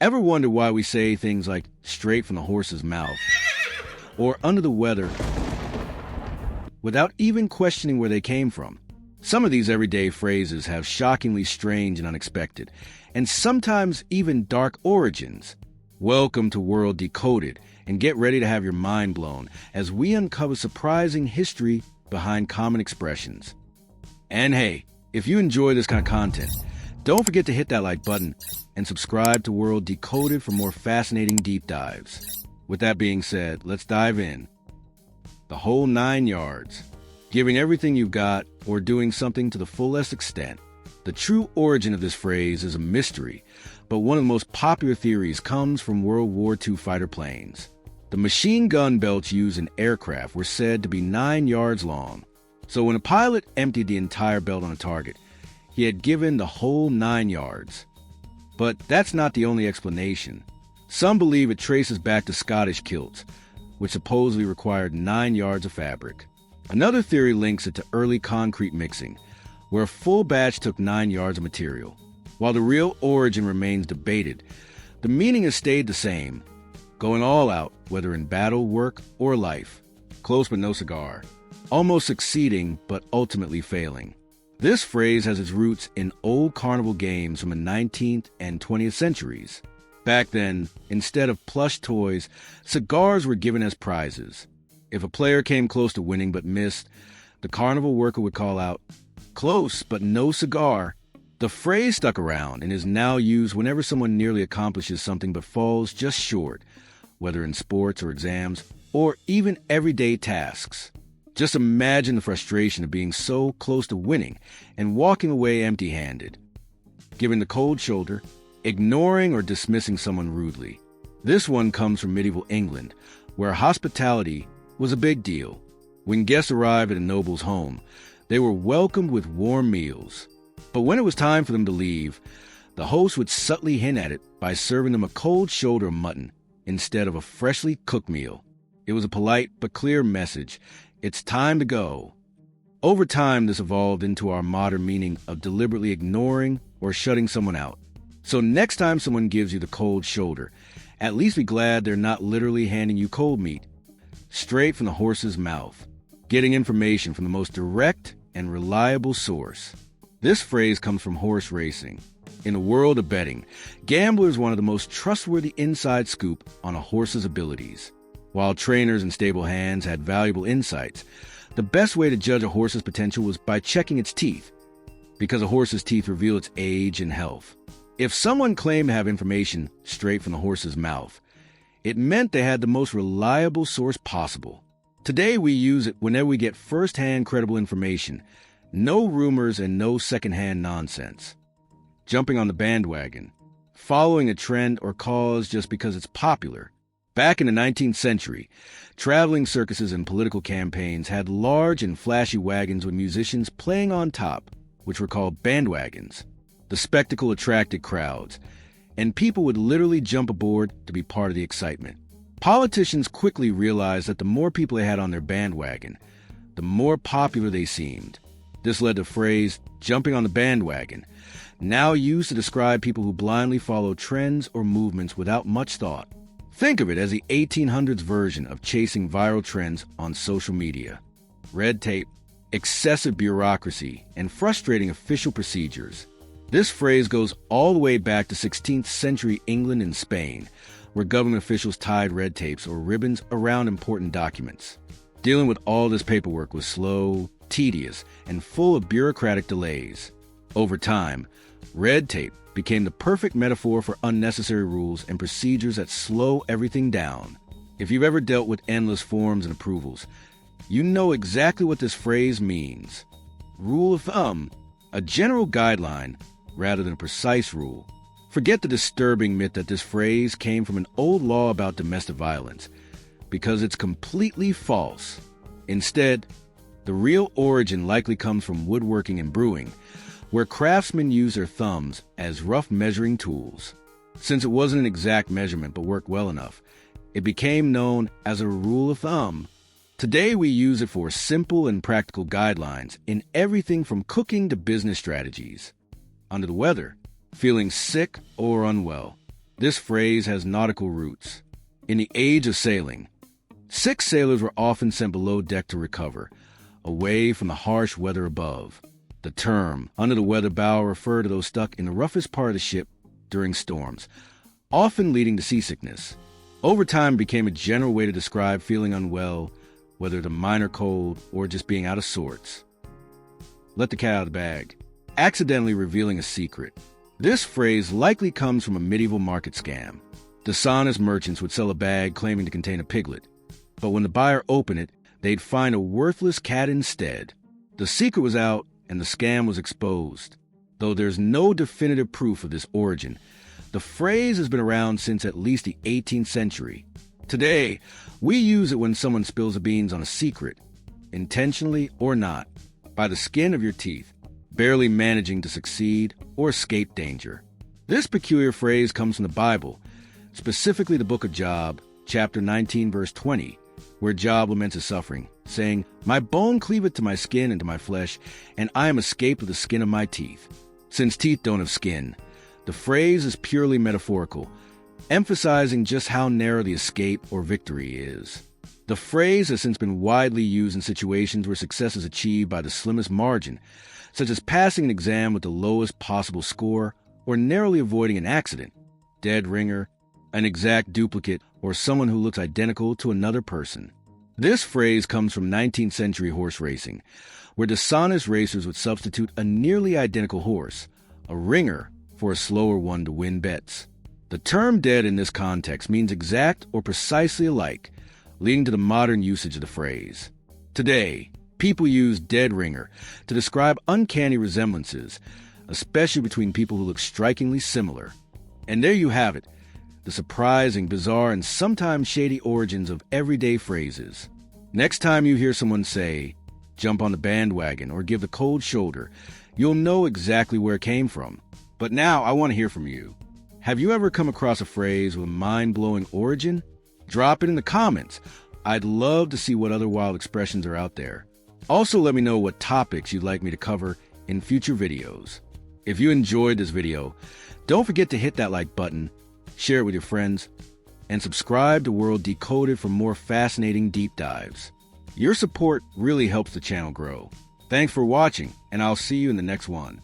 Ever wonder why we say things like straight from the horse's mouth or under the weather without even questioning where they came from? Some of these everyday phrases have shockingly strange and unexpected, and sometimes even dark origins. Welcome to World Decoded, and get ready to have your mind blown as we uncover surprising history behind common expressions. And hey, if you enjoy this kind of content, don't forget to hit that like button and subscribe to World Decoded for more fascinating deep dives. With that being said, let's dive in. The whole 9 yards. Giving everything you've got or doing something to the fullest extent. The true origin of this phrase is a mystery, but one of the most popular theories comes from World War II fighter planes. The machine gun belts used in aircraft were said to be 9 yards long. So when a pilot emptied the entire belt on a target, he had given the whole 9 yards. But that's not the only explanation. Some believe it traces back to Scottish kilts, which supposedly required 9 yards of fabric. Another theory links it to early concrete mixing, where a full batch took 9 yards of material. While the real origin remains debated, the meaning has stayed the same, going all out, whether in battle, work, or life. Close but no cigar. Almost succeeding, but ultimately failing. This phrase has its roots in old carnival games from the 19th and 20th centuries. Back then, instead of plush toys, cigars were given as prizes. If a player came close to winning but missed, the carnival worker would call out, "Close, but no cigar." The phrase stuck around and is now used whenever someone nearly accomplishes something but falls just short, whether in sports or exams, or even everyday tasks. Just imagine the frustration of being so close to winning and walking away empty-handed. Giving the cold shoulder, ignoring or dismissing someone rudely. This one comes from medieval England, where hospitality was a big deal. When guests arrived at a noble's home, they were welcomed with warm meals. But when it was time for them to leave, the host would subtly hint at it by serving them a cold shoulder of mutton instead of a freshly cooked meal. It was a polite but clear message. It's time to go. Over time, this evolved into our modern meaning of deliberately ignoring or shutting someone out. So next time someone gives you the cold shoulder, at least be glad they're not literally handing you cold meat. Straight from the horse's mouth. Getting information from the most direct and reliable source. This phrase comes from horse racing. In the world of betting, gamblers wanted the most trustworthy inside scoop on a horse's abilities. While trainers and stable hands had valuable insights, the best way to judge a horse's potential was by checking its teeth, because a horse's teeth reveal its age and health. If someone claimed to have information straight from the horse's mouth, it meant they had the most reliable source possible. Today we use it whenever we get first-hand credible information, no rumors and no second-hand nonsense. Jumping on the bandwagon, following a trend or cause just because it's popular. Back in the 19th century, traveling circuses and political campaigns had large and flashy wagons with musicians playing on top, which were called bandwagons. The spectacle attracted crowds, and people would literally jump aboard to be part of the excitement. Politicians quickly realized that the more people they had on their bandwagon, the more popular they seemed. This led to the phrase, jumping on the bandwagon, now used to describe people who blindly follow trends or movements without much thought. Think of it as the 1800s version of chasing viral trends on social media. Red tape, excessive bureaucracy, and frustrating official procedures. This phrase goes all the way back to 16th century England and Spain, where government officials tied red tapes or ribbons around important documents. Dealing with all this paperwork was slow, tedious, and full of bureaucratic delays. Over time, red tape became the perfect metaphor for unnecessary rules and procedures that slow everything down. If you've ever dealt with endless forms and approvals, you know exactly what this phrase means. Rule of thumb, a general guideline rather than a precise rule. Forget the disturbing myth that this phrase came from an old law about domestic violence, because it's completely false. Instead, the real origin likely comes from woodworking and brewing, where craftsmen use their thumbs as rough measuring tools. Since it wasn't an exact measurement but worked well enough, it became known as a rule of thumb. Today we use it for simple and practical guidelines in everything from cooking to business strategies. Under the weather, feeling sick or unwell. This phrase has nautical roots. In the age of sailing, sick sailors were often sent below deck to recover, away from the harsh weather above. The term under the weather bow referred to those stuck in the roughest part of the ship during storms, often leading to seasickness. Over time, it became a general way to describe feeling unwell, whether it's a minor cold or just being out of sorts. Let the cat out of the bag. Accidentally revealing a secret. This phrase likely comes from a medieval market scam. Dishonest merchants would sell a bag claiming to contain a piglet, but when the buyer opened it, they'd find a worthless cat instead. The secret was out and the scam was exposed. Though there's no definitive proof of this origin, the phrase has been around since at least the 18th century. Today, we use it when someone spills the beans on a secret, intentionally or not, by the skin of your teeth, barely managing to succeed or escape danger. This peculiar phrase comes from the Bible, specifically the book of Job, chapter 19, verse 20, where Job laments his suffering, saying, "My bone cleaveth to my skin and to my flesh, and I am escaped of the skin of my teeth." Since teeth don't have skin, the phrase is purely metaphorical, emphasizing just how narrow the escape or victory is. The phrase has since been widely used in situations where success is achieved by the slimmest margin, such as passing an exam with the lowest possible score or narrowly avoiding an accident, dead ringer, an exact duplicate, or someone who looks identical to another person. This phrase comes from 19th century horse racing, where dishonest racers would substitute a nearly identical horse, a ringer, for a slower one to win bets. The term dead in this context means exact or precisely alike, leading to the modern usage of the phrase. Today, people use dead ringer to describe uncanny resemblances, especially between people who look strikingly similar. And there you have it, the surprising, bizarre, and sometimes shady origins of everyday phrases. Next time you hear someone say, "jump on the bandwagon," or "give the cold shoulder," you'll know exactly where it came from. But now I want to hear from you. Have you ever come across a phrase with a mind-blowing origin? Drop it in the comments. I'd love to see what other wild expressions are out there. Also, let me know what topics you'd like me to cover in future videos. If you enjoyed this video, don't forget to hit that like button, share it with your friends, and subscribe to World Decoded for more fascinating deep dives. Your support really helps the channel grow. Thanks for watching, and I'll see you in the next one.